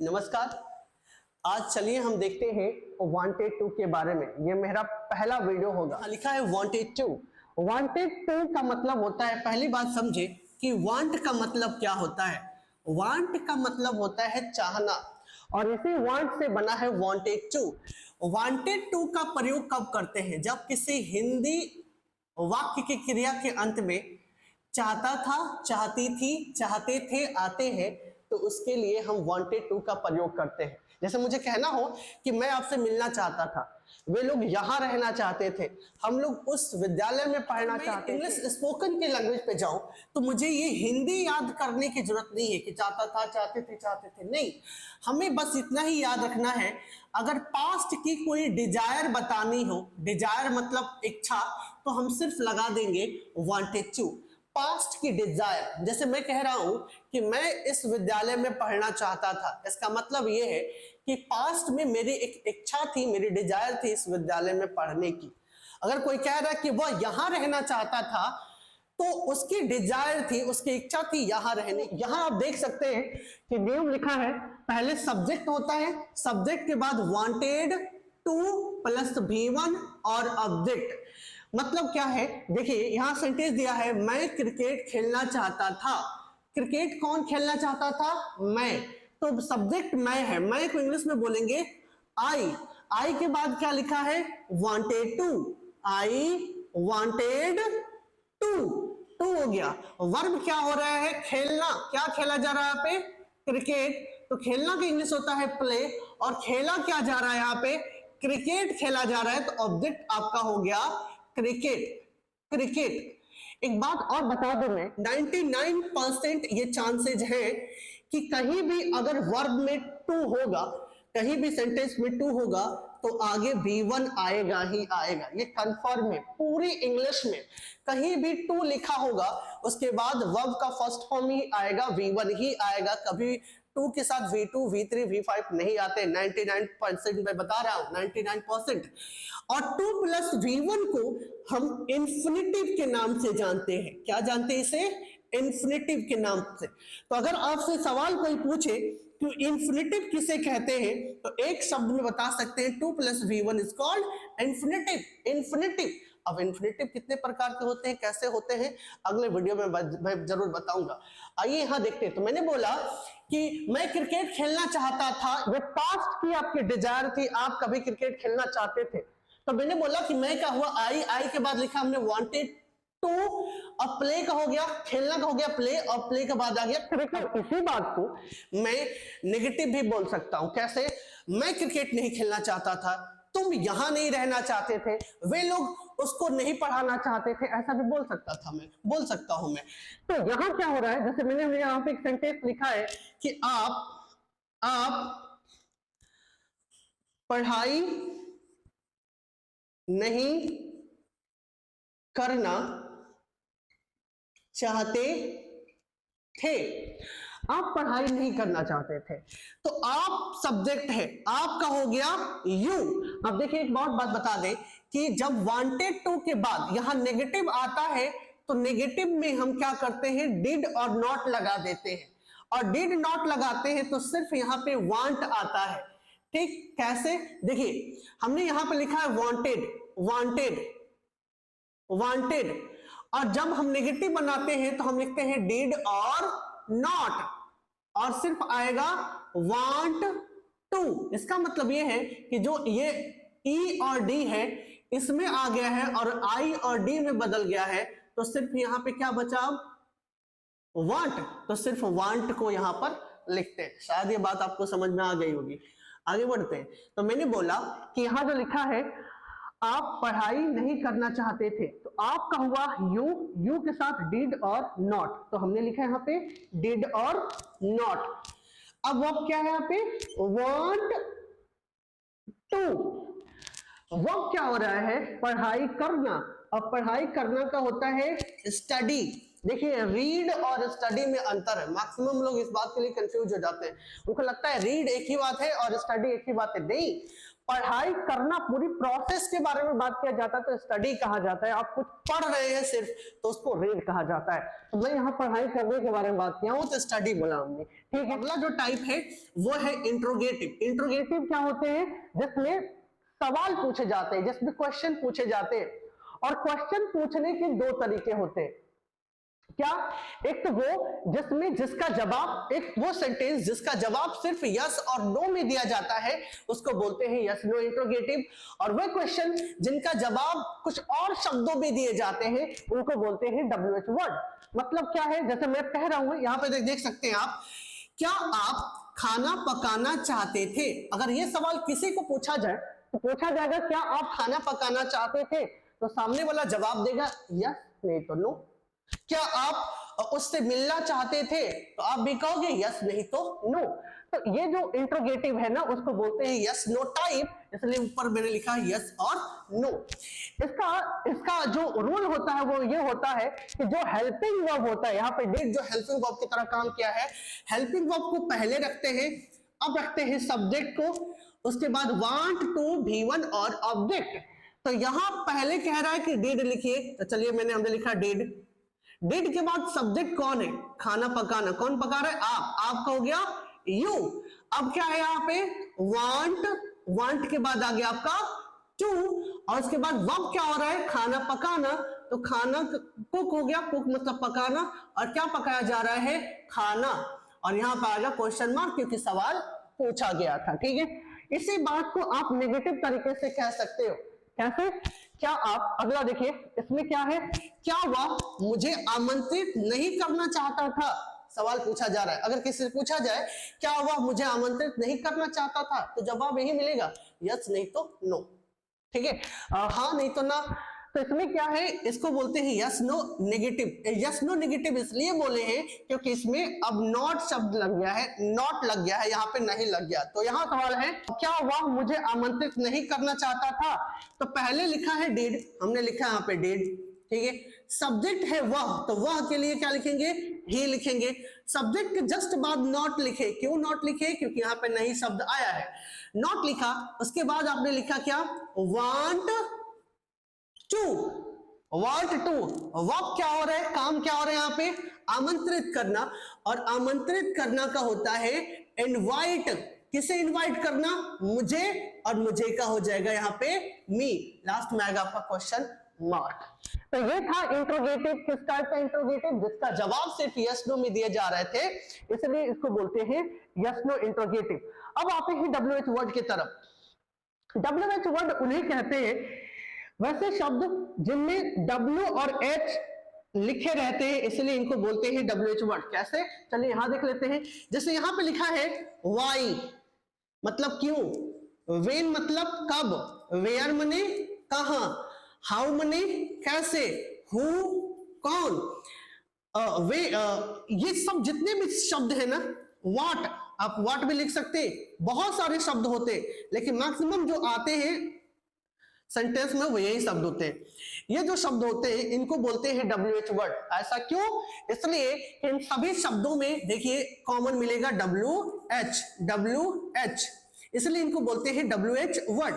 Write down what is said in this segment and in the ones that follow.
नमस्कार। आज चलिए हम देखते हैं वांटेड टू के बारे में। ये मेरा पहला वीडियो होगा। लिखा है वांटेड टू। वांटेड टू का मतलब होता है, पहली बात समझे कि वांट का मतलब क्या होता है। वांट का मतलब होता है चाहना, और इसी वांट से बना है वांटेड टू। वांटेड टू का प्रयोग कब करते हैं? जब किसी हिंदी वाक्य की क्रिया के अंत में चाहता था, चाहती थी, चाहते थे आते हैं, तो उसके लिए हम वांटेड टू का प्रयोग करते हैं। जैसे मुझे कहना हो कि मैं आपसे मिलना चाहता था, वे लोग यहाँ रहना चाहते थे, हम लोग उस विद्यालय में पढ़ना चाहते थे। इंग्लिश स्पोकन के लैंग्वेज पे जाऊं तो मुझे ये हिंदी याद करने की जरूरत नहीं है कि चाहता था, चाहते थे, नहीं। हमें बस इतना ही याद रखना है, अगर पास्ट की कोई डिजायर बतानी हो, डिजायर मतलब इच्छा, तो हम सिर्फ लगा देंगे वांटेड टू। पास्ट की डिजायर, जैसे मैं कह रहा हूं कि मैं इस विद्यालय में पढ़ना चाहता था, इसका मतलब यह है कि पास्ट में मेरी एक इच्छा थी, मेरी डिजायर थी इस विद्यालय में पढ़ने की। अगर कोई कह रहा है कि वह यहां रहना चाहता था, तो उसकी डिजायर थी, उसकी इच्छा थी यहां रहने की। यहां आप देख सकते हैं कि नियम लिखा है, पहले सब्जेक्ट होता है, सब्जेक्ट के बाद वांटेड टू प्लस V1 और ऑब्जेक्ट। मतलब क्या है, देखिए यहां सेंटेंस दिया है, मैं क्रिकेट खेलना चाहता था। क्रिकेट कौन खेलना चाहता था? मैं। तो सब्जेक्ट मैं है, मैं को इंग्लिश में बोलेंगे आई। आई के बाद क्या लिखा है? Wanted to. I wanted to. To हो गया। वर्ब क्या हो रहा है? खेलना। क्या खेला जा रहा है यहाँ पे? क्रिकेट। तो खेलना का इंग्लिश होता है प्ले, और खेला क्या जा रहा है यहाँ पे? क्रिकेट खेला जा रहा है, तो ऑब्जेक्ट आपका हो गया क्रिकेट। क्रिकेट। एक बात और बता दूं मैं, 99% ये चांसेज है कि कहीं भी अगर वर्ब में टू होगा, कहीं भी सेंटेंस में टू होगा, तो आगे V1 आएगा ही आएगा। ये कंफर्म है। पूरी इंग्लिश में कहीं भी टू लिखा होगा, उसके बाद वर्ब का फर्स्ट फॉर्म ही आएगा, V1 ही आएगा। कभी टू के साथ V2, V3, V5 नहीं आते। 99% मैं बता रहा हूं, 99%। और टू प्लस V1 को हम इन्फिनिटिव के नाम से जानते हैं। क्या जानते हैं इसे? इन्फिनिटिव के नाम से। तो अगर आपसे सवाल कोई पूछे कि इन्फिनिटिव किसे कहते हैं, तो एक शब्द में बता सकते हैं, two plus V1 is called infinitive. Infinitive. अब इन्फिनिटिव कितने प्रकार के होते हैं, कैसे होते हैं, अगले वीडियो में मैं जरूर बताऊंगा। आइए यहां देखते हैं। तो मैंने बोला कि मैं क्रिकेट खेलना चाहता था, ये पास्ट की आपकी डिजायर थी, आप कभी क्रिकेट खेलना चाहते थे। तो मैंने बोला कि मैं क्या हुआ? आई। आई के बाद लिखा हमने वांटेड टू, और प्ले का हो गया, खेलना का हो गया प्ले, और प्ले के बाद आ गया क्रिकेट। इसी बात को मैं नेगेटिव भी बोल सकता हूं। कैसे? मैं क्रिकेट नहीं खेलना चाहता था, तुम यहां नहीं रहना चाहते थे, वे लोग उसको नहीं पढ़ाना चाहते थे, ऐसा भी बोल सकता था, मैं बोल सकता हूं मैं। तो यहां क्या हो रहा है, जैसे मैंने यहां पे एक सेंटेंस लिखा है कि आप पढ़ाई नहीं करना चाहते थे। आप पढ़ाई नहीं करना चाहते थे, तो आप सब्जेक्ट है, आपका हो गया यू। अब देखिए एक बात बता दें कि जब वांटेड टू के बाद यहां नेगेटिव आता है, तो नेगेटिव में हम क्या करते हैं? डिड और नॉट लगा देते हैं, और डिड नॉट लगाते हैं तो सिर्फ यहां पे वांट आता है। ठीक? कैसे? देखिए हमने यहां पे लिखा है वांटेड, वांटेड, वांटेड, और जब हम नेगेटिव बनाते हैं तो हम लिखते हैं डिड और नॉट, और सिर्फ आएगा वांट टू। इसका मतलब ये है कि जो ये ई और डी है, इसमें आ गया है और आई और डी में बदल गया है, तो सिर्फ यहां पे क्या बचा? वांट। तो सिर्फ वांट को यहां पर लिखते हैं। शायद ये बात आपको समझ में आ गई होगी। आगे बढ़ते हैं। तो मैंने बोला कि यहां जो लिखा है, आप पढ़ाई नहीं करना चाहते थे, तो आपका हुआ यू, यू के साथ डिड और नॉट, तो हमने लिखा है यहाँ पे डिड और नॉट। अब वर्ब क्या है यहाँ पे? Want to. वर्ब क्या हो रहा है? पढ़ाई करना। अब पढ़ाई करना का होता है स्टडी। देखिए रीड और स्टडी में अंतर है। मैक्सिमम लोग इस बात के लिए कंफ्यूज हो जाते हैं, उनको लगता है रीड एक ही बात है और स्टडी एक ही बात है। नहीं, पढ़ाई करना, पूरी प्रोसेस के बारे में बात किया जाता है तो स्टडी कहा जाता है। आप कुछ पढ़ रहे हैं सिर्फ तो उसको रीड कहा जाता है। तो मैं यहाँ पढ़ाई करने के बारे में बात किया हूँ तो स्टडी बोला हमने, ठीक है। अगला जो टाइप है वो है इंट्रोगेटिव। इंट्रोगेटिव क्या होते हैं? जिसमें सवाल पूछे जाते हैं, जिसमें क्वेश्चन पूछे जाते हैं। और क्वेश्चन पूछने के दो तरीके होते हैं। क्या? एक तो वो जिसमें जिसका जवाब, एक वो सेंटेंस जिसका जवाब सिर्फ यस और नो में दिया जाता है उसको बोलते हैं यस नो इंट्रोगेटिव। और वह क्वेश्चन जिनका जवाब कुछ और शब्दों में दिए जाते हैं उनको बोलते हैं WH वर्ड। मतलब क्या है? जैसे मैं कह रहा हूं, यहाँ पे देख सकते हैं आप, क्या आप खाना पकाना चाहते थे? अगर ये सवाल किसी को पूछा जाए तो पूछा जाएगा क्या आप खाना पकाना चाहते थे, तो सामने वाला जवाब देगा यस, नहीं तो नो। क्या आप उससे मिलना चाहते थे, तो आप भी कहोगे यस, नहीं तो नो। तो ये जो इंट्रोगेटिव है ना उसको बोलते हैं यस नो टाइप, इसलिए ऊपर मैंने लिखा है यस और नो। इसका जो रूल होता है वो ये होता है कि जो हेल्पिंग वर्ब होता है, यहाँ पे डिड जो हेल्पिंग वर्ब की तरह काम किया है, हेल्पिंग वर्ब को पहले रखते हैं, अब रखते हैं सब्जेक्ट को, उसके बाद वांट टू V1 और ऑब्जेक्ट। तो यहां पहले कह रहा है कि डिड लिखिए, तो चलिए हमने लिखा डिड। डिड के बाद सब्जेक्ट कौन है? खाना पकाना। कौन पका रहा है? आपका हो गया यू। अब क्या है यहाँ पे? वांट। वांट के बाद आ गया आपका टू, और उसके बाद वर्ब क्या हो रहा है? खाना पकाना। तो खाना कुक हो गया, कुक मतलब पकाना, और क्या पकाया जा रहा है? खाना। और यहाँ पे आ गया क्वेश्चन मार्क क्योंकि सवाल पूछा गया था, ठीक है। इसी बात को आप नेगेटिव तरीके से कह सकते हो। कैसे? क्या आप, अगला देखिए, इसमें क्या है? क्या वह मुझे आमंत्रित नहीं करना चाहता था? सवाल पूछा जा रहा है। अगर किसी से पूछा जाए क्या वह मुझे आमंत्रित नहीं करना चाहता था, तो जवाब यही मिलेगा यस, नहीं तो नो, ठीक है। हाँ, नहीं तो ना। तो इसमें क्या है? इसको बोलते हैं yes no negative. Yes no negative इसलिए बोले हैं क्योंकि इसमें अब नॉट शब्द लग गया है, नॉट लग गया है, यहाँ पे नहीं लग गया। तो यहाँ सवाल है क्या वह मुझे आमंत्रित नहीं करना चाहता था? तो पहले लिखा है डिड, हमने लिखा यहाँ पे डिड, ठीक है। सब्जेक्ट है वह, तो वह के लिए क्या लिखेंगे? ही लिखेंगे। सब्जेक्ट के जस्ट बाद नॉट लिखे। क्यों नॉट लिखे? क्योंकि यहाँ पे नहीं शब्द आया है। नॉट लिखा, उसके बाद आपने लिखा क्या? Want to. Want to, verb क्या हो रहा है? काम क्या हो रहा है यहाँ पे? आमंत्रित करना। और आमंत्रित करना का होता है इनवाइट। किसे इनवाइट करना? मुझे, और मुझे का हो जाएगा यहाँ पे मी। लास्ट में आएगा आपका क्वेश्चन मार्क। तो ये था इंट्रोगेटिव। किस टाइप का इंट्रोगेटिव? जिसका जवाब सिर्फ यस नो में दिए जा रहे थे, इसलिए इसको बोलते हैं यस नो इंट्रोगेटिव। अब आते हैं WH वर्ड की तरफ। WH वर्ड उन्हें कहते हैं वैसे शब्द जिनमें W और H लिखे रहते हैं, इसलिए इनको बोलते हैं WH वर्ड। कैसे? चलिए यहां देख लेते हैं। जैसे यहां पे लिखा है वाई मतलब क्यों, वेन मतलब कब, वेयर मने कहां, हाउ मने कैसे, हु कौन, ये सब जितने भी शब्द है ना, व्हाट, आप व्हाट भी लिख सकते हैं, बहुत सारे शब्द होते हैं, लेकिन मैक्सिमम जो आते हैं सेंटेंस में वो यही शब्द होते हैं। ये जो शब्द होते हैं इनको बोलते हैं WH वर्ड। ऐसा क्यों? इसलिए कि इन सभी शब्दों में देखिए कॉमन मिलेगा WH, इसलिए इनको बोलते हैं WH वर्ड।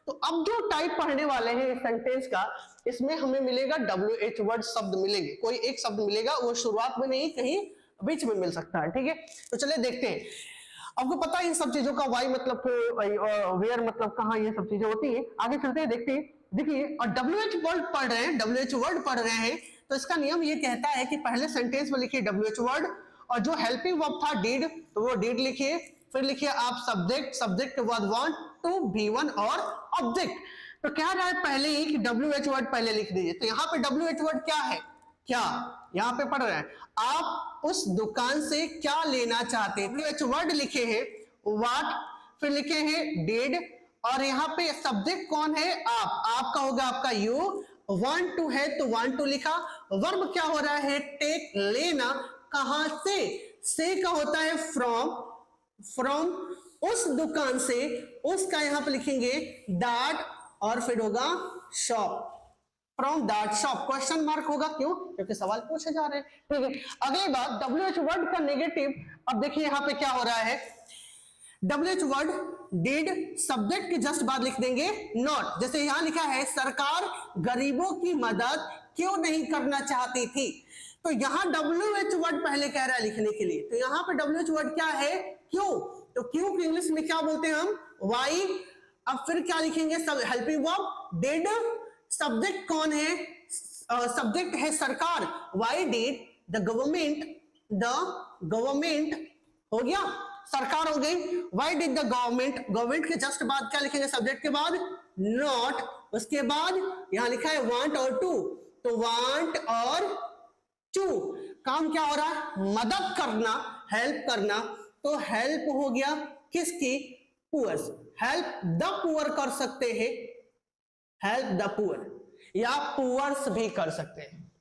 तो अब जो टाइप पढ़ने वाले हैं इस सेंटेंस का, इसमें हमें मिलेगा WH वर्ड शब्द मिलेंगे। कोई एक शब्द मिलेगा, वो शुरुआत में नहीं, कहीं बीच में मिल सकता है, ठीक है। तो चलिए देखते हैं। आपको पता है इन सब चीजों का वाई मतलब वेयर मतलब कहां, ये सब चीजें होती है। आगे चलते हैं, देखते हैं। देखिए, और WH वर्ड पढ़ रहे हैं, WH वर्ड पढ़ रहे हैं, तो इसका नियम ये कहता है कि पहले सेंटेंस में लिखिए WH वर्ड, और जो हेल्पिंग वर्ब था डिड, तो वो डिड लिखिए। फिर लिखिए आप सब्जेक्ट, सब्जेक्ट के बाद वांट टू V1 और ऑब्जेक्ट। तो कह रहा है पहले ही कि WH वर्ड पहले लिख दीजिए। तो यहाँ पे WH वर्ड क्या है? क्या यहाँ पे पढ़ रहे हैं आप उस दुकान से क्या लेना चाहते हैं? WH वर्ड लिखे हैं व्हाट, फिर लिखे हैं डिड, और यहाँ पे सब्जेक्ट कौन है? आपका होगा आपका यू। वांट टू है तो वांट टू लिखा। वर्ब क्या हो रहा है? टेक, लेना। कहां से का होता है फ्रॉम, फ्रॉम उस दुकान से, उसका यहाँ पे लिखेंगे दैट, और फिर होगा shop, from that shop. Question mark होगा, क्यों? क्योंकि सवाल पूछे जा रहे हैं, ठीक है। अगली बात WH वर्ड का नेगेटिव। अब देखिए यहाँ पे क्या हो रहा है, WH वर्ड डिड, सब्जेक्ट के जस्ट बाद लिख देंगे नॉट। जैसे यहां लिखा है सरकार गरीबों की मदद क्यों नहीं करना चाहती थी, तो यहां WH वर्ड पहले कह रहा है लिखने के लिए, तो यहां पे WH वर्ड क्या है, क्यों। तो क्यों को इंग्लिश में क्या बोलते हैं हम, वाई। अब फिर क्या लिखेंगे, सब हेल्पिंग वर्ब डिड, सब्जेक्ट कौन है, सब्जेक्ट है सरकार, वाई डिड द गवर्नमेंट हो गया, सरकार हो गई, why did the government, government के जस्ट बाद क्या लिखेंगे, सब्जेक्ट के बाद नॉट, उसके बाद यहां लिखा है वांट और टू, तो वांट और टू, काम क्या हो रहा है, मदद करना, हेल्प करना, तो हेल्प हो गया किसकी, पुअर, हेल्प द पुअर कर सकते हैं, हेल्प द पुअर, या पुअर्स भी कर सकते हैं।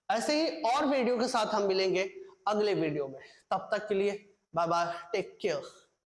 ऐसे ही और वीडियो के साथ हम मिलेंगे अगले वीडियो में, तब तक के लिए बाय बाय, टेक केयर।